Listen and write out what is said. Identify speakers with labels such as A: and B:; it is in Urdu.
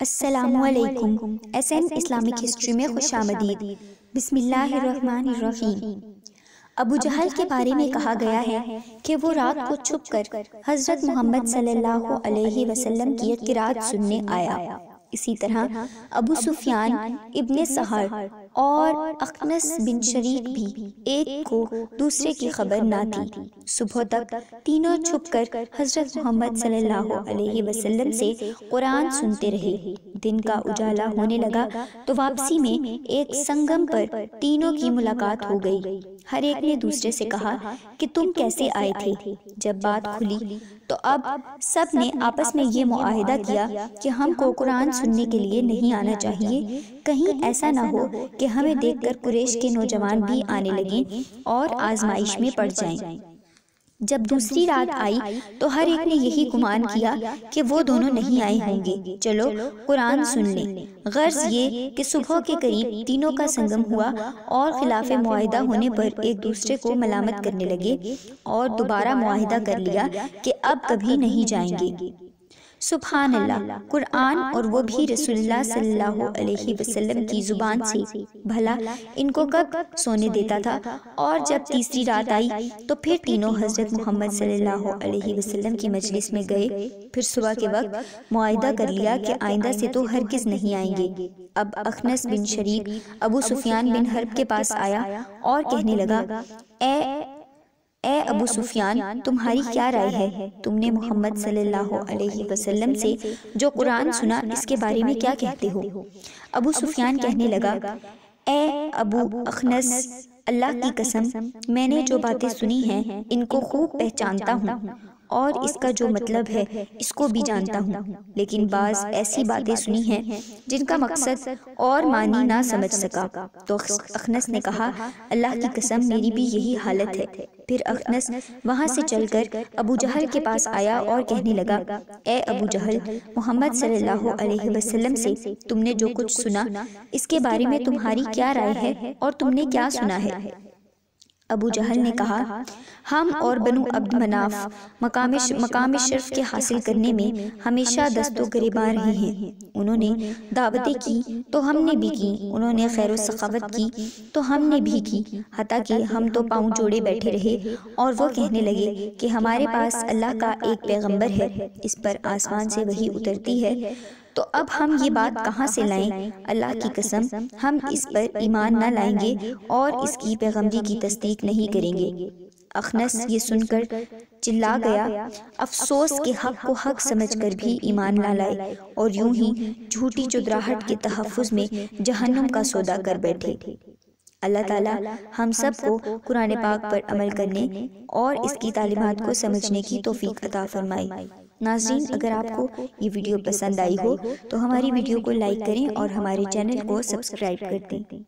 A: السلام علیکم۔ SN اسلامک ہسٹری میں خوش آمدید۔ بسم اللہ الرحمن الرحیم۔ ابو جہل کے بارے میں کہا گیا ہے کہ وہ رات کو چھپ کر حضرت محمد صلی اللہ علیہ وسلم کی قرات سننے آیا۔ اسی طرح ابو سفیان ابن سہر اور اخنس بن شریک بھی ایک کو دوسرے کی خبر نہ تھی۔ صبح تک تینوں چھپ کر حضرت محمد صلی اللہ علیہ وسلم سے قرآن سنتے رہے۔ دن کا اجالا ہونے لگا تو واپسی میں ایک سنگم پر تینوں کی ملاقات ہو گئی۔ ہر ایک نے دوسرے سے کہا کہ تم کیسے آئے تھے؟ جب بات کھلی تو اب سب نے آپس میں یہ معاہدہ کیا کہ ہم کو قرآن سننے کے لیے نہیں آنا چاہیے، کہیں ایسا نہ ہو کہ ہمیں دیکھ کر قریش کے نوجوان بھی آنے لگیں اور آزمائش میں پڑ جائیں۔ جب دوسری رات آئی تو ہر ایک نے یہی گمان کیا کہ وہ دونوں نہیں آئے ہوں گے، چلو قرآن سن لیں۔ غرض یہ کہ صبح کے قریب تینوں کا سنگم ہوا اور خلاف معاہدہ ہونے پر ایک دوسرے کو ملامت کرنے لگے اور دوبارہ معاہدہ کر لیا کہ اب کبھی نہیں جائیں گے۔ سبحان اللہ، قرآن اور وہ بھی رسول اللہ صلی اللہ علیہ وسلم کی زبان سے، بھلا ان کو کب سونے دیتا تھا؟ اور جب تیسری رات آئی تو پھر تینوں حضرت محمد صلی اللہ علیہ وسلم کی مجلس میں گئے۔ پھر صبح کے وقت معاہدہ کر لیا کہ آئندہ سے تو ہرگز نہیں آئیں گے۔ اب اخنس بن شریک ابو سفیان بن حرب کے پاس آیا اور کہنے لگا، اے ابو سفیان، تمہاری کیا رائے ہے؟ تم نے محمد صلی اللہ علیہ وسلم سے جو قرآن سنا اس کے بارے میں کیا کہتے ہو؟ ابو سفیان کہنے لگا، اے ابو اخنس، اللہ کی قسم، میں نے جو باتیں سنی ہیں ان کو خوب پہچانتا ہوں اور اس کا جو مطلب ہے اس کو بھی جانتا ہوں، لیکن بعض ایسی باتیں سنی ہیں جن کا مقصد اور معنی نہ سمجھ سکا۔ تو اخنس نے کہا، اللہ کی قسم میری بھی یہی حالت ہے۔ پھر اخنس وہاں سے چل کر ابو جہل کے پاس آیا اور کہنے لگا، اے ابو جہل، محمد صلی اللہ علیہ وسلم سے تم نے جو کچھ سنا اس کے بارے میں تمہاری کیا رائے ہے اور تم نے کیا سنا ہے؟ ابو جہل نے کہا، ہم اور بنو عبد مناف مقام شرف کے حاصل کرنے میں ہمیشہ دست و گریباں رہے ہیں۔ انہوں نے دعوتیں کی تو ہم نے بھی کی، انہوں نے خیر و سخاوت کی تو ہم نے بھی کی، حتیٰ کہ ہم تو پاؤں جوڑے بیٹھے رہے اور وہ کہنے لگے کہ ہمارے پاس اللہ کا ایک پیغمبر ہے، اس پر آسمان سے وحی اترتی ہے، تو اب ہم یہ بات کہاں سے لائیں؟ اللہ کی قسم ہم اس پر ایمان نہ لائیں گے اور اس کی پیغمبری کی تصدیق نہیں کریں گے۔ اخنس یہ سن کر چلا گیا، افسوس کہ حق کو حق سمجھ کر بھی ایمان نہ لائے اور یوں ہی جھوٹی چودراہٹ کے تحفظ میں جہنم کا سودا کر بیٹھے۔ اللہ تعالیٰ ہم سب کو قرآن پاک پر عمل کرنے اور اس کی تعلیمات کو سمجھنے کی توفیق عطا فرمائے۔ ناظرین، اگر آپ کو یہ ویڈیو پسند آئی ہو تو ہماری ویڈیو کو لائک کریں اور ہمارے چینل کو سبسکرائب کر دیں۔